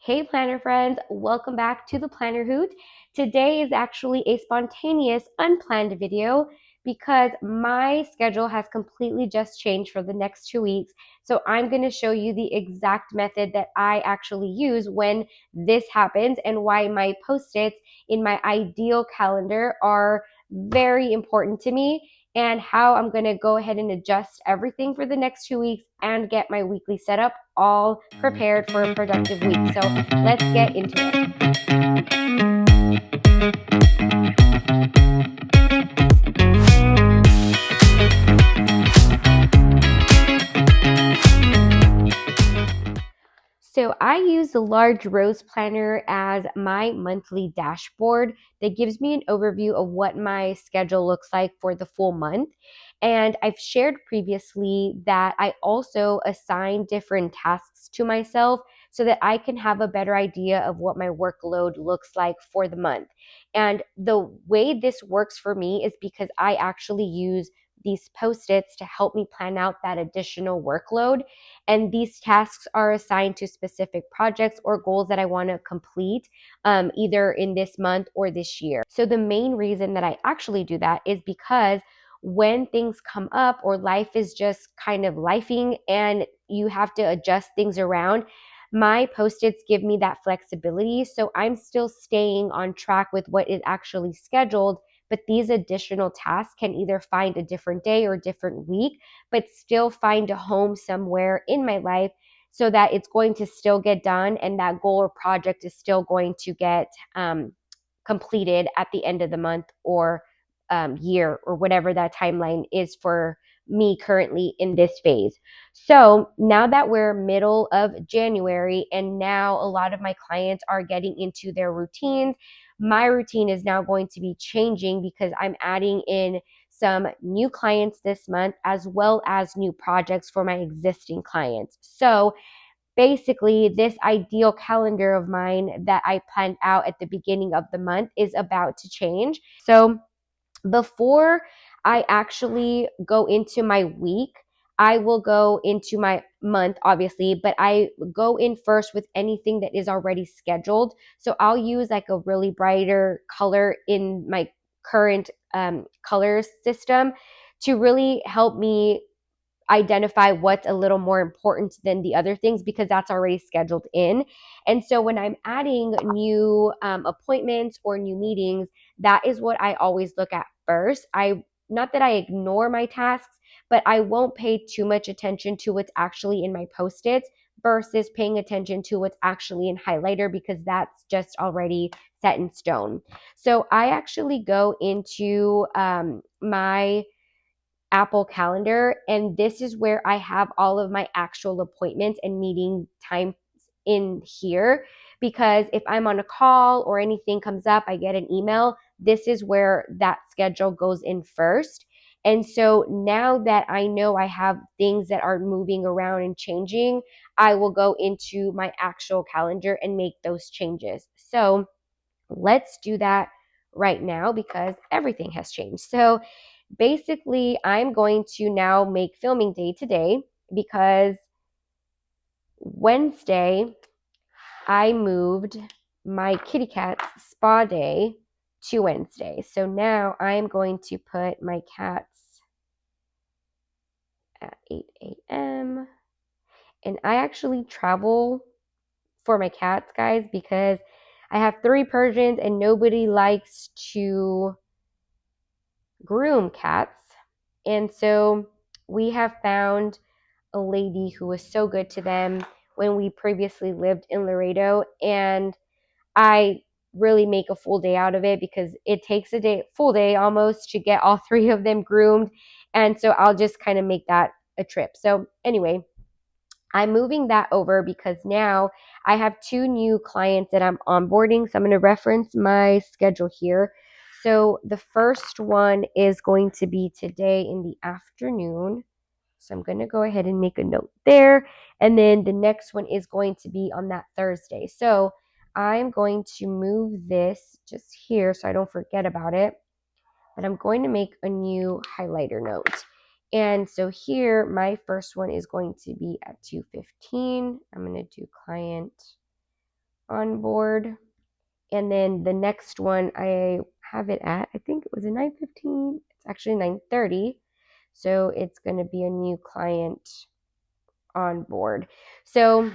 Hey planner friends, welcome back to the Planner Hoot. Today is actually a spontaneous, unplanned video because my schedule has completely just changed for the next 2 weeks. So I'm going to show you the exact method that I actually use when this happens and why my post-its in my ideal calendar are very important to me, and how I'm going to go ahead and adjust everything for the next 2 weeks and get my weekly setup all prepared for a productive week. So let's get into it. So I use the large rose planner as my monthly dashboard that gives me an overview of what my schedule looks like for the full month. And I've shared previously that I also assign different tasks to myself so that I can have a better idea of what my workload looks like for the month. And the way this works for me is because I actually use these post-its to help me plan out that additional workload. And these tasks are assigned to specific projects or goals that I want to complete either in this month or this year. So the main reason that I actually do that is because when things come up or life is just kind of lifing and you have to adjust things around, my post-its give me that flexibility. So I'm still staying on track with what is actually scheduled, but these additional tasks can either find a different day or different week, but still find a home somewhere in my life so that it's going to still get done and that goal or project is still going to get completed at the end of the month or year or whatever that timeline is for me currently in this phase. So now that we're middle of January and now a lot of my clients are getting into their routines, my routine is now going to be changing because I'm adding in some new clients this month as well as new projects for my existing clients. So basically, this ideal calendar of mine that I planned out at the beginning of the month is about to change. So before I actually go into my week, I will go into my month, obviously, but I go in first with anything that is already scheduled. So I'll use like a really brighter color in my current color system to really help me identify what's a little more important than the other things because that's already scheduled in. And so when I'm adding new appointments or new meetings, that is what I always look at first. Not that I ignore my tasks, but I won't pay too much attention to what's actually in my post-its versus paying attention to what's actually in highlighter because that's just already set in stone. So I actually go into my Apple Calendar, and this is where I have all of my actual appointments and meeting times in here. Because if I'm on a call or anything comes up, I get an email. This is where that schedule goes in first. And so now that I know I have things that are moving around and changing, I will go into my actual calendar and make those changes. So let's do that right now because everything has changed. So basically, I'm going to now make filming day today because Wednesday I moved my kitty cat's spa day to Wednesday. So now I'm going to put my cats at 8 a.m. And I actually travel for my cats, guys, because I have 3 Persians and nobody likes to groom cats. And so we have found a lady who was so good to them when we previously lived in Laredo, and I really make a full day out of it because it takes full day almost to get all 3 of them groomed, and so I'll just kind of make that a trip. So anyway, I'm moving that over because now I have 2 new clients that I'm onboarding. So I'm going to reference my schedule here. So the first one is going to be today in the afternoon. So I'm going to go ahead and make a note there. And then the next one is going to be on that Thursday. So I'm going to move this just here so I don't forget about it. But I'm going to make a new highlighter note. And so here, my first one is going to be at 2:15. I'm going to do client on board. And then the next one I have it at, I think it was a 9:15. It's actually 9:30. So it's going to be a new client on board. So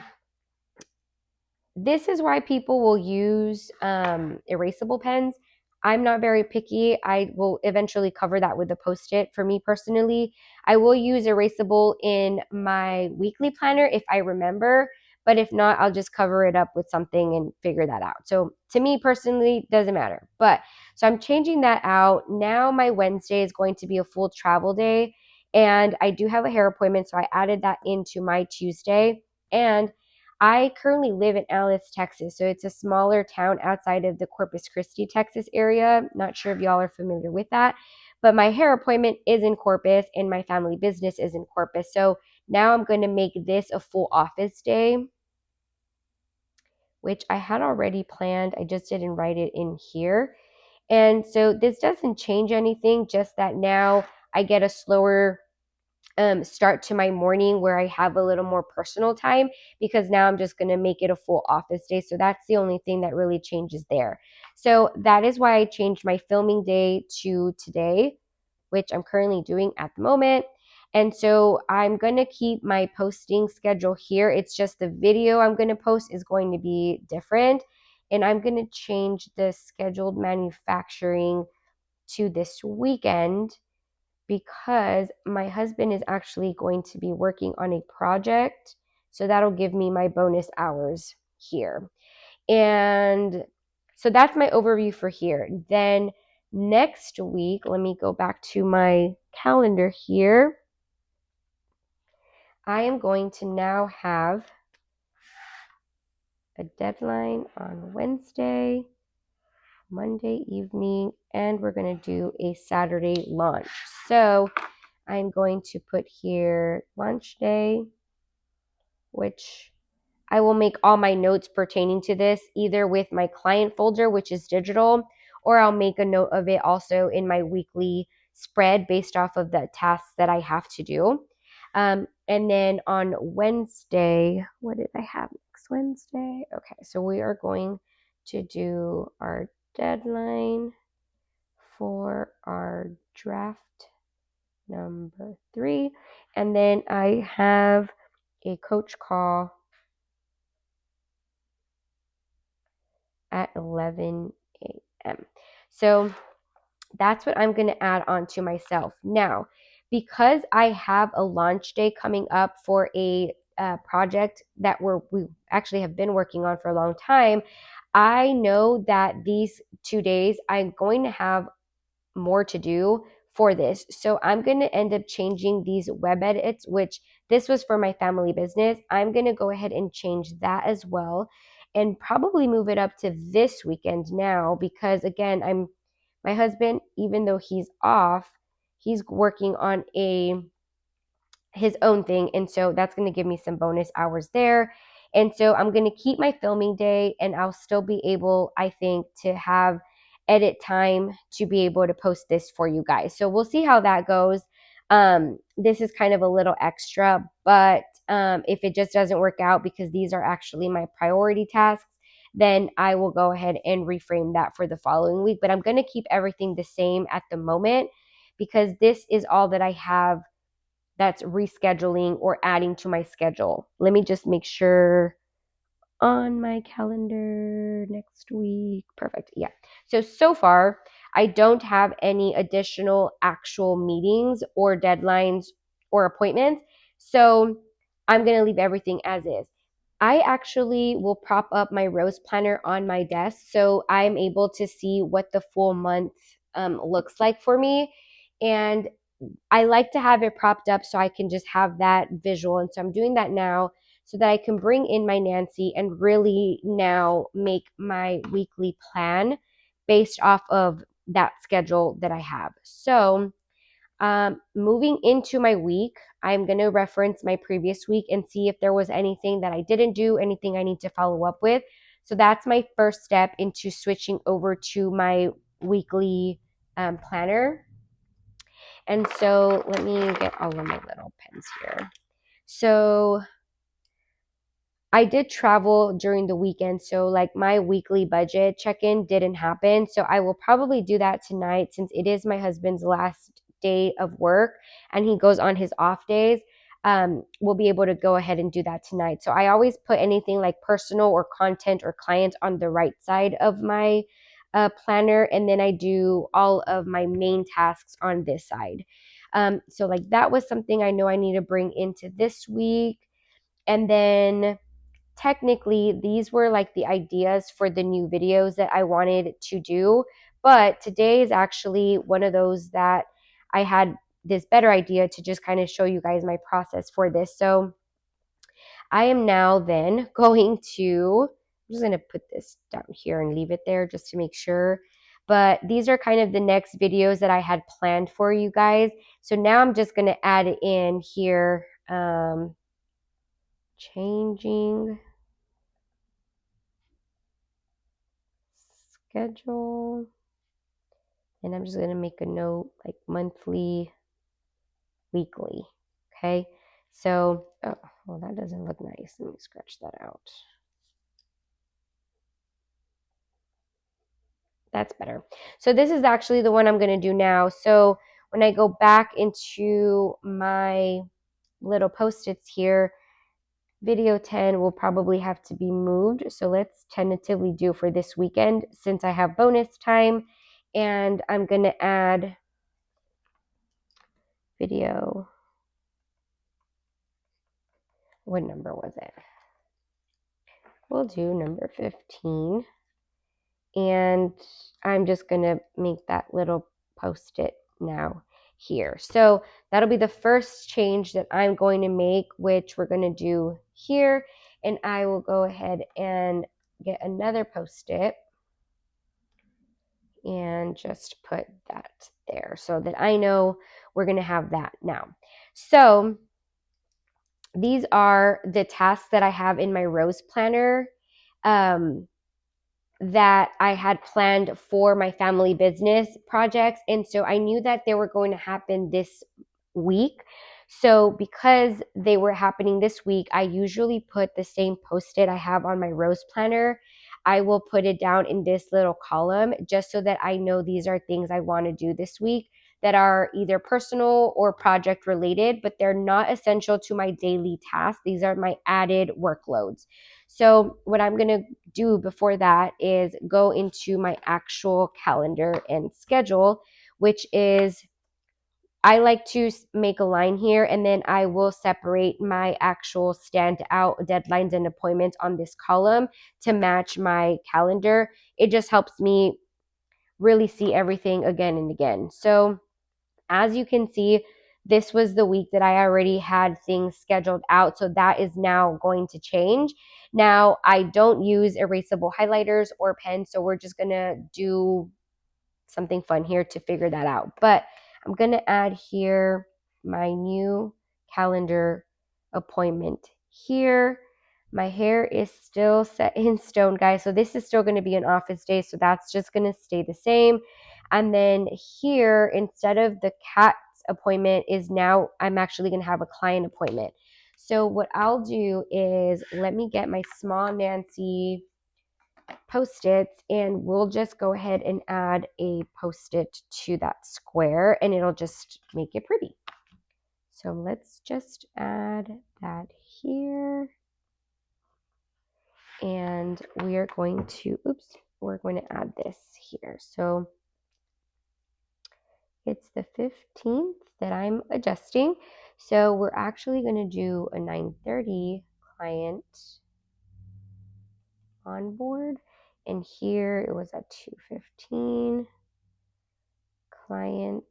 this is why people will use erasable pens. I'm not very picky. I will eventually cover that with a Post-it. For me personally, I will use erasable in my weekly planner if I remember, but if not, I'll just cover it up with something and figure that out. So to me personally, doesn't matter. But so I'm changing that out. Now my Wednesday is going to be a full travel day, and I do have a hair appointment, so I added that into my Tuesday. And I currently live in Alice, Texas, so it's a smaller town outside of the Corpus Christi, Texas area. Not sure if y'all are familiar with that, but my hair appointment is in Corpus and my family business is in Corpus. So now I'm going to make this a full office day, which I had already planned. I just didn't write it in here. And so this doesn't change anything, just that now I get a slower start to my morning where I have a little more personal time, because now I'm just going to make it a full office day. So that's the only thing that really changes there. So that is why I changed my filming day to today, which I'm currently doing at the moment. And so I'm going to keep my posting schedule here. It's just the video I'm going to post is going to be different. And I'm going to change the scheduled manufacturing to this weekend, because my husband is actually going to be working on a project. So that'll give me my bonus hours here. And so that's my overview for here. Then next week, let me go back to my calendar here. I am going to now have a deadline on Wednesday, Monday evening, and we're going to do a Saturday launch. So I'm going to put here launch day, which I will make all my notes pertaining to this either with my client folder, which is digital, or I'll make a note of it also in my weekly spread based off of the tasks that I have to do. And then on Wednesday, what did I have next Wednesday? Okay, so we are going to do our deadline for our draft number 3. And then I have a coach call at 11 a.m. So that's what I'm going to add on to myself. Now, because I have a launch day coming up for a project that we actually have been working on for a long time, I know that these 2 days I'm going to have more to do for this. So I'm going to end up changing these web edits, which this was for my family business. I'm going to go ahead and change that as well, and probably move it up to this weekend now, because again, my husband, even though he's off, he's working on his own thing. And so that's going to give me some bonus hours there. And so I'm going to keep my filming day, and I'll still be able, I think, to have edit time to be able to post this for you guys. So we'll see how that goes. This is kind of a little extra, but if it just doesn't work out because these are actually my priority tasks, then I will go ahead and reframe that for the following week. But I'm going to keep everything the same at the moment, because this is all that I have that's rescheduling or adding to my schedule. Let me just make sure on my calendar next week. Perfect. Yeah. So far, I don't have any additional actual meetings or deadlines or appointments. So I'm going to leave everything as is. I actually will prop up my rose planner on my desk so I'm able to see what the full month looks like for me. And I like to have it propped up so I can just have that visual. And so I'm doing that now so that I can bring in my Nancy and really now make my weekly plan based off of that schedule that I have. So moving into my week, I'm going to reference my previous week and see if there was anything that I didn't do, anything I need to follow up with. So that's my first step into switching over to my weekly planner. And so let me get all of my little pens here. So I did travel during the weekend, so like my weekly budget check-in didn't happen. So I will probably do that tonight since it is my husband's last day of work and he goes on his off days. We'll be able to go ahead and do that tonight. So I always put anything like personal or content or client on the right side of my planner, and then I do all of my main tasks on this side. So like that was something I know I need to bring into this week. And then technically these were like the ideas for the new videos that I wanted to do, but today is actually one of those that I had this better idea to just kind of show you guys my process for this. So I am now then going to, I'm just going to put this down here and leave it there just to make sure. But these are kind of the next videos that I had planned for you guys. So now I'm just going to add in here, changing schedule, and I'm just going to make a note like monthly, weekly. Okay. So, oh, well, that doesn't look nice. Let me scratch that out. That's better. So this is actually the one I'm going to do now. So when I go back into my little post-its here, video 10 will probably have to be moved. So let's tentatively do for this weekend since I have bonus time. And I'm going to add video. What number was it? We'll do number 15. And I'm just going to make that little post-it now here. So that'll be the first change that I'm going to make, which we're going to do here. And I will go ahead and get another post-it and just put that there so that I know we're going to have that now. So these are the tasks that I have in my Rose Planner that I had planned for my family business projects. And so I knew that they were going to happen this week. So because they were happening this week, I usually put the same post-it I have on my Rose Planner. I will put it down in this little column just so that I know these are things I want to do this week that are either personal or project related, but they're not essential to my daily tasks. These are my added workloads. So what I'm going to do before that is go into my actual calendar and schedule, which is, I like to make a line here and then I will separate my actual standout deadlines and appointments on this column to match my calendar. It just helps me really see everything again and again. So as you can see, this was the week that I already had things scheduled out. So that is now going to change. Now, I don't use erasable highlighters or pens, so we're just going to do something fun here to figure that out. But I'm going to add here my new calendar appointment here. My hair is still set in stone, guys. So this is still going to be an office day. So that's just going to stay the same. And then here, instead of the cat's appointment is now, I'm actually going to have a client appointment. So what I'll do is let me get my small Nancy post-its and we'll just go ahead and add a post-it to that square and it'll just make it pretty. So let's just add that here. And we are going to, we're going to add this here. So it's the 15th that I'm adjusting. So we're actually going to do a 9:30 client on board. And here it was at 2:15 client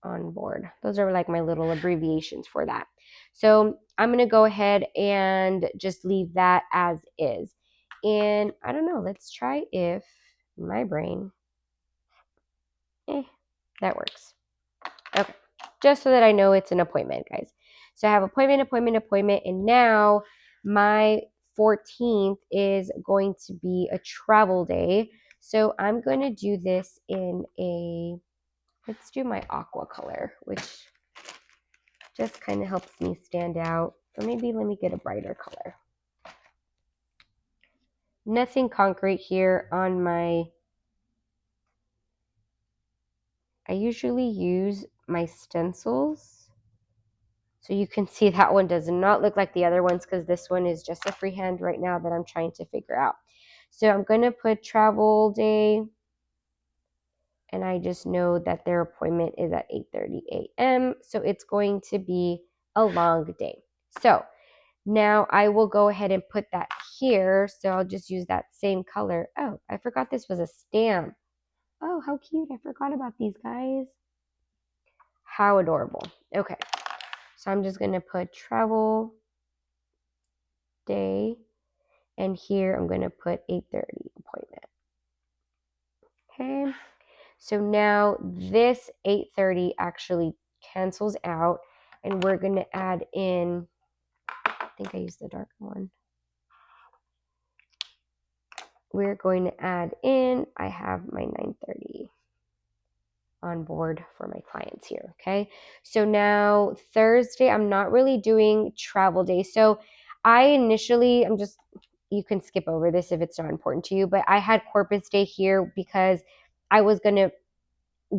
on board. Those are like my little abbreviations for that. So I'm going to go ahead and just leave that as is. And I don't know, let's try if my brain, that works. Okay, just so that I know it's an appointment, guys. So I have appointment, and now my 14th is going to be a travel day. So I'm going to do this in a, let's do my aqua color, which just kind of helps me stand out. Or maybe let me get a brighter color. nothing concrete here on my, I usually use my stencils. So you can see that one does not look like the other ones because this one is just a freehand right now that I'm trying to figure out. So I'm going to put travel day, and I just know that their appointment is at 8:30 a.m. So it's going to be a long day. So now I will go ahead and put that here. So I'll just use that same color. Oh, I forgot this was a stamp. Oh, how cute. I forgot about these guys. How adorable. Okay. So I'm just going to put travel day, and here I'm going to put 8:30 appointment. Okay. So now this 8:30 actually cancels out, and we're going to add in, I think I used the darker one. We're going to add in, I have my 9:30 on board for my clients here. Okay. So now Thursday, I'm not really doing travel day. So you can skip over this if it's not important to you, but I had Corpus Day here because I was going to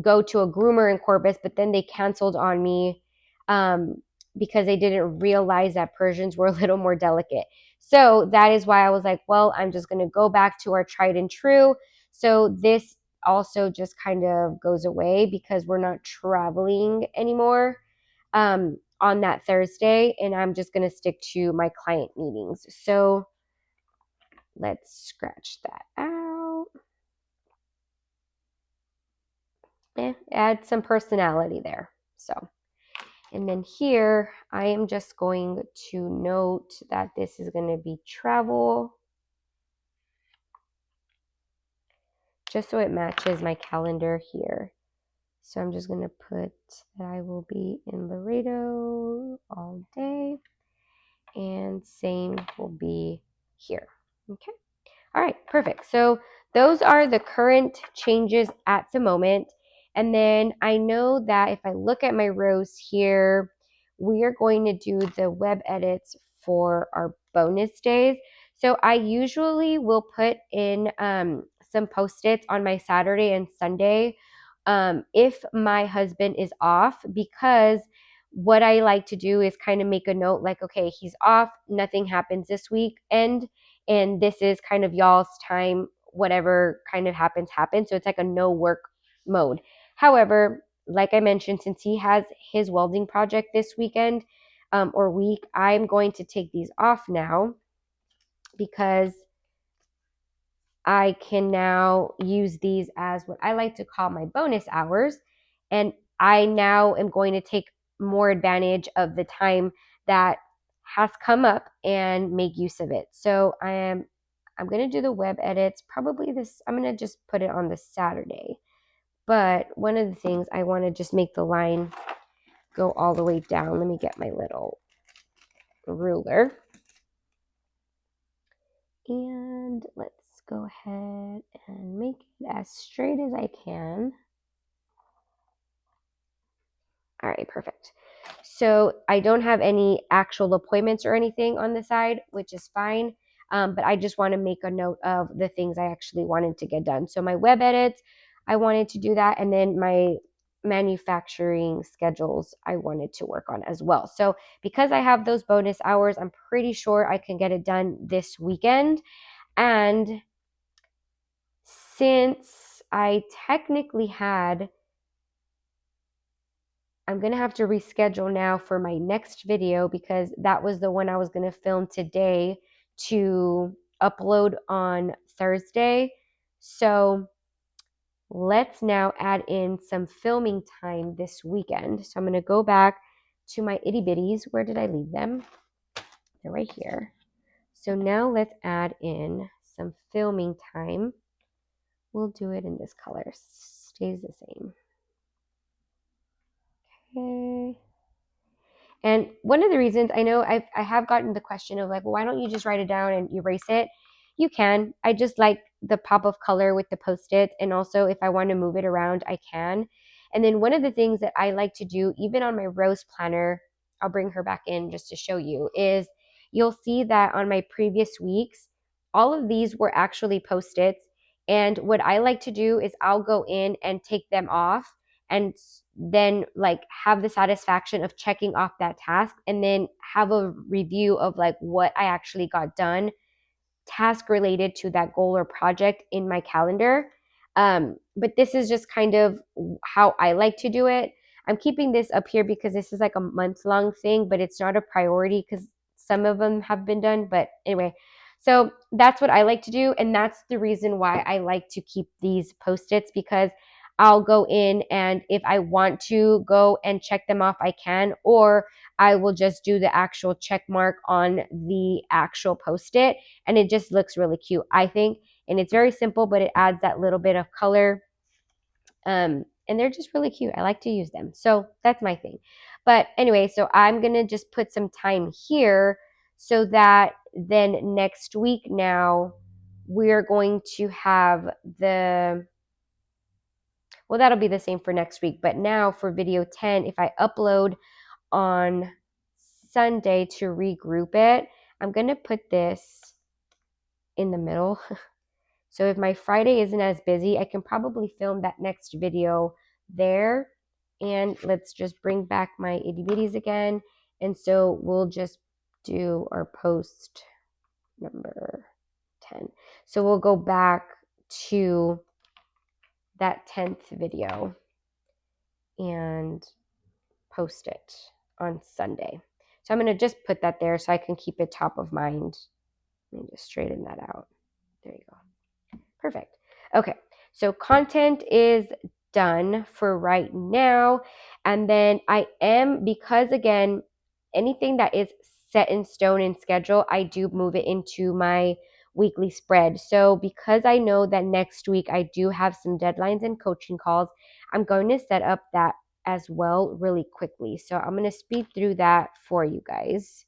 go to a groomer in Corpus, but then they canceled on me because they didn't realize that Persians were a little more delicate. So that is why I was like, well, I'm just going to go back to our tried and true. So this also just kind of goes away because we're not traveling anymore on that Thursday, and I'm just going to stick to my client meetings. So let's scratch that out. Add some personality there. So, and then here I am just going to note that this is going to be travel, just so it matches my calendar here. So I'm just going to put that I will be in Laredo all day, and same will be here. Okay. All right, perfect. So those are the current changes at the moment. And then I know that if I look at my rows here, we are going to do the web edits for our bonus days. So I usually will put in some post-its on my Saturday and Sunday if my husband is off, because what I like to do is kind of make a note like, okay, he's off, nothing happens this weekend, and this is kind of y'all's time, whatever kind of happens. So it's like a no work mode. However, like I mentioned, since he has his welding project this weekend or week, I'm going to take these off now because I can now use these as what I like to call my bonus hours. And I now am going to take more advantage of the time that has come up and make use of it. So I'm going to do the web edits. Probably I'm going to just put it on the Saturday. But one of the things, I want to just make the line go all the way down. Let me get my little ruler. And let's go ahead and make it as straight as I can. All right, perfect. So I don't have any actual appointments or anything on the side, which is fine. But I just want to make a note of the things I actually wanted to get done. So my web edits, I wanted to do that. And then my manufacturing schedules, I wanted to work on as well. So because I have those bonus hours, I'm pretty sure I can get it done this weekend. And since I technically I'm going to have to reschedule now for my next video because that was the one I was going to film today to upload on Thursday. So let's now add in some filming time this weekend. So I'm going to go back to my itty bitties. Where did I leave them? They're right here. So now let's add in some filming time. We'll do it in this color. Stays the same. Okay. And one of the reasons, I know I have gotten the question of like, well, why don't you just write it down and erase it? You can. I just like the pop of color with the Post-its. And also if I want to move it around, I can. And then one of the things that I like to do, even on my rose planner, I'll bring her back in just to show you, is you'll see that on my previous weeks, all of these were actually Post-its. And what I like to do is I'll go in and take them off and then like have the satisfaction of checking off that task and then have a review of like what I actually got done, task related to that goal or project in my calendar. But this is just kind of how I like to do it. I'm keeping this up here because this is like a month-long thing, but it's not a priority because some of them have been done. But anyway, so that's what I like to do. And that's the reason why I like to keep these Post-its, because I'll go in and if I want to go and check them off, I can, or I will just do the actual check mark on the actual Post-it, and it just looks really cute, I think. And it's very simple, but it adds that little bit of color. And they're just really cute. I like to use them. So that's my thing. But anyway, so I'm going to just put some time here so that then next week now we're going to have the, well, that'll be the same for next week. But now for video 10, if I upload on Sunday to regroup it, I'm going to put this in the middle. So if my Friday isn't as busy, I can probably film that next video there. And let's just bring back my itty bitties again. And so we'll just do our post number 10. So we'll go back to that 10th video and post it on Sunday. So I'm going to just put that there so I can keep it top of mind. Let me just straighten that out. There you go. Perfect. Okay, so content is done for right now. And then I am, because again, anything that is set in stone in schedule, I do move it into my weekly spread. So because I know that next week I do have some deadlines and coaching calls, I'm going to set up that as well really quickly. So I'm going to speed through that for you guys.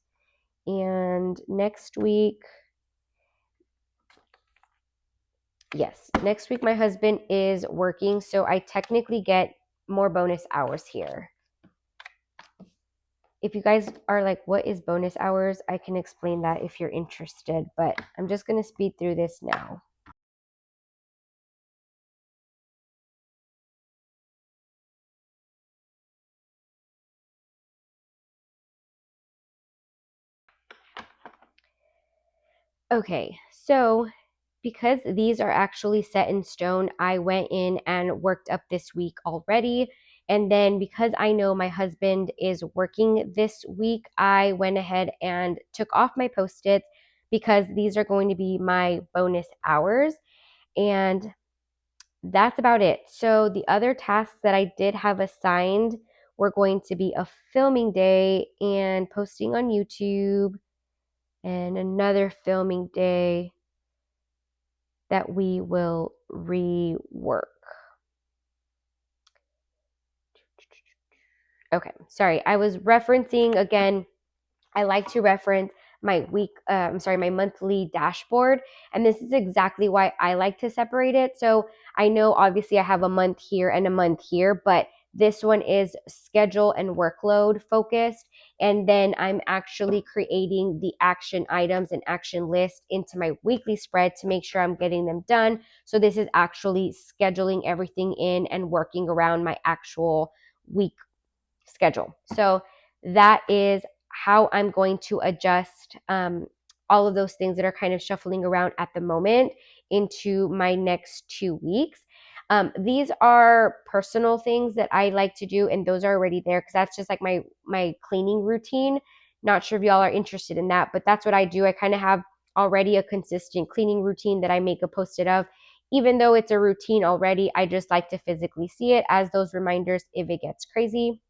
And next week, yes, next week my husband is working, so I technically get more bonus hours here. If you guys are like, what is bonus hours? I can explain that if you're interested, but I'm just going to speed through this now. Okay, so because these are actually set in stone, I went in and worked up this week already. And then because I know my husband is working this week, I went ahead and took off my Post-its because these are going to be my bonus hours. And that's about it. So the other tasks that I did have assigned were going to be a filming day and posting on YouTube, and another filming day that we will rework. Okay, sorry, I was referencing again. I like to reference my my monthly dashboard. And this is exactly why I like to separate it. So I know obviously I have a month here and a month here, but this one is schedule and workload focused. And then I'm actually creating the action items and action list into my weekly spread to make sure I'm getting them done. So this is actually scheduling everything in and working around my actual week schedule. So that is how I'm going to adjust all of those things that are kind of shuffling around at the moment into my next 2 weeks. These are personal things that I like to do, and those are already there because that's just like my cleaning routine. Not sure if y'all are interested in that, but that's what I do. I kind of have already a consistent cleaning routine that I make a Post-it of. Even though it's a routine already, I just like to physically see it as those reminders if it gets crazy.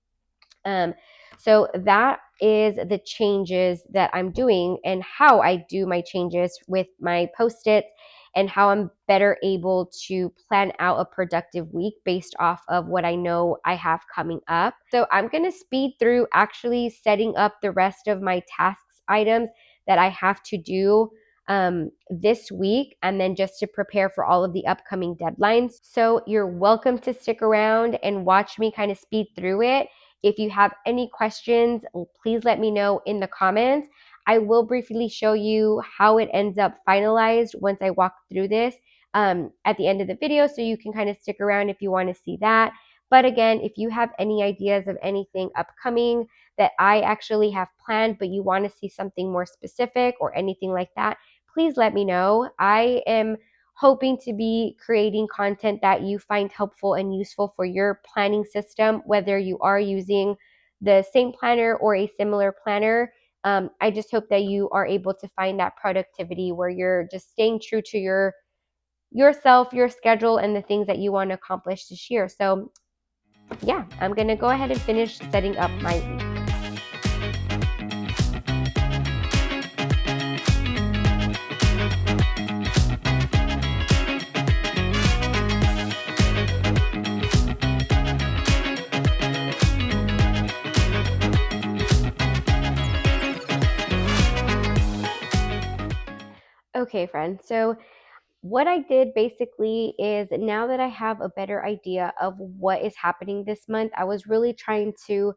So that is the changes that I'm doing and how I do my changes with my Post-its and how I'm better able to plan out a productive week based off of what I know I have coming up. So I'm going to speed through actually setting up the rest of my tasks items that I have to do this week, and then just to prepare for all of the upcoming deadlines. So you're welcome to stick around and watch me kind of speed through it. If you have any questions, please let me know in the comments. I will briefly show you how it ends up finalized once I walk through this at the end of the video, so you can kind of stick around if you want to see that. But again, if you have any ideas of anything upcoming that I actually have planned, but you want to see something more specific or anything like that, please let me know. I am hoping to be creating content that you find helpful and useful for your planning system, whether you are using the same planner or a similar planner. I just hope that you are able to find that productivity where you're just staying true to yourself, your schedule, and the things that you want to accomplish this year. So yeah, I'm going to go ahead and finish setting up my week. Okay, friends. So what I did basically is, now that I have a better idea of what is happening this month, I was really trying to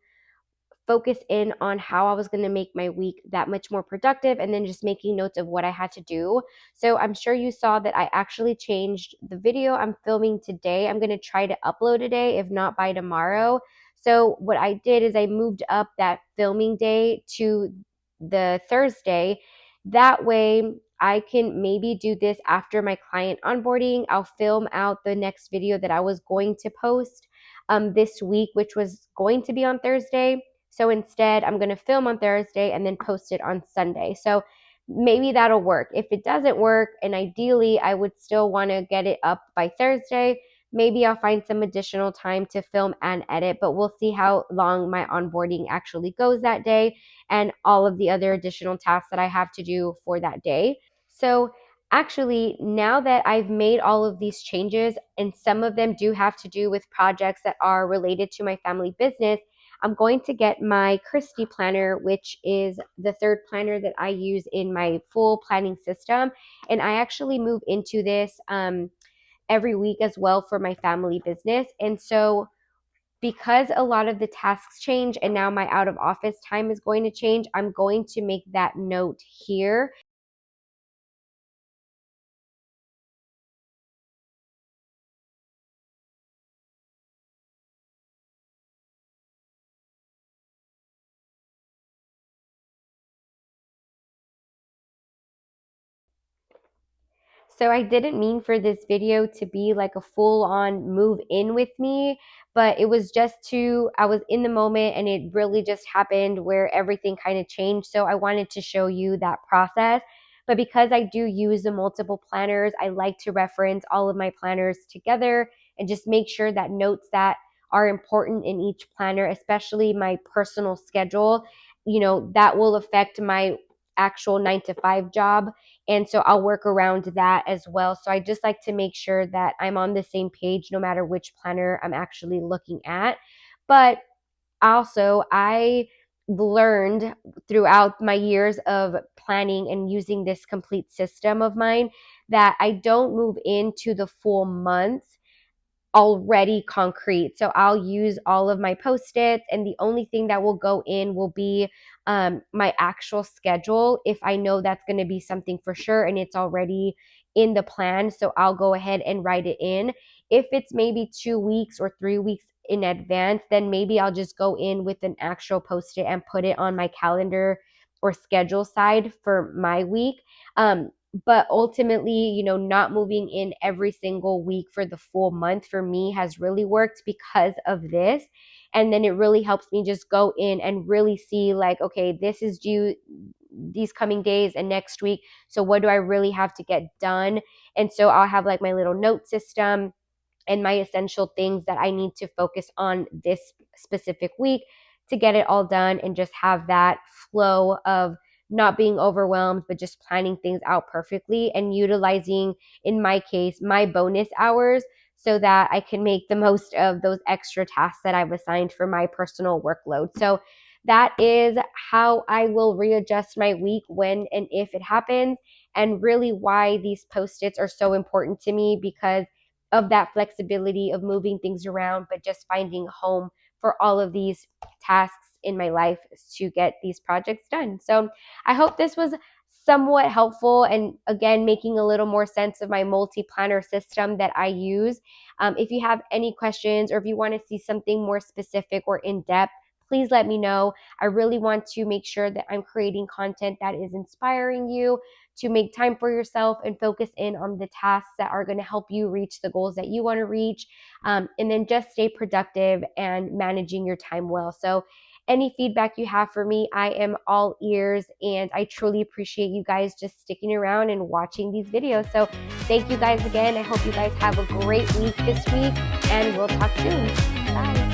focus in on how I was going to make my week that much more productive, and then just making notes of what I had to do. So I'm sure you saw that I actually changed the video I'm filming today. I'm going to try to upload today, if not by tomorrow. So what I did is I moved up that filming day to the Thursday. That way I can maybe do this after my client onboarding. I'll film out the next video that I was going to post this week, which was going to be on Thursday. So instead, I'm going to film on Thursday and then post it on Sunday. So maybe that'll work. If it doesn't work, and ideally I would still want to get it up by Thursday, maybe I'll find some additional time to film and edit, but we'll see how long my onboarding actually goes that day and all of the other additional tasks that I have to do for that day. So actually, now that I've made all of these changes, and some of them do have to do with projects that are related to my family business, I'm going to get my Christie planner, which is the third planner that I use in my full planning system. And I actually move into this every week as well for my family business. And so because a lot of the tasks change and now my out of office time is going to change, I'm going to make that note here. So I didn't mean for this video to be like a full on move in with me, but it was just I was in the moment and it really just happened where everything kind of changed. So I wanted to show you that process. But because I do use the multiple planners, I like to reference all of my planners together and just make sure that notes that are important in each planner, especially my personal schedule, that will affect my actual 9 to 5 job. And so I'll work around that as well. So I just like to make sure that I'm on the same page no matter which planner I'm actually looking at. But also, I learned throughout my years of planning and using this complete system of mine that I don't move into the full month already concrete. So I'll use all of my post-its, and the only thing that will go in will be my actual schedule if I know that's going to be something for sure and it's already in the plan. So I'll go ahead and write it in. If it's maybe 2 weeks or 3 weeks in advance, then maybe I'll just go in with an actual post-it and put it on my calendar or schedule side for my week. But ultimately, not moving in every single week for the full month for me has really worked because of this. And then it really helps me just go in and really see, like, okay, this is due these coming days and next week. So what do I really have to get done? And so I'll have like my little note system and my essential things that I need to focus on this specific week to get it all done, and just have that flow of not being overwhelmed, but just planning things out perfectly and utilizing, in my case, my bonus hours so that I can make the most of those extra tasks that I've assigned for my personal workload. So that is how I will readjust my week when and if it happens, and really why these post-its are so important to me, because of that flexibility of moving things around, but just finding a home for all of these tasks in my life to get these projects done. So I hope this was somewhat helpful, and again, making a little more sense of my multi-planner system that I use. If you have any questions, or if you want to see something more specific or in-depth, please let me know. I really want to make sure that I'm creating content that is inspiring you to make time for yourself and focus in on the tasks that are going to help you reach the goals that you want to reach, and then just stay productive and managing your time well. So any feedback you have for me, I am all ears, and I truly appreciate you guys just sticking around and watching these videos. So thank you guys again. I hope you guys have a great week this week, and we'll talk soon. Bye.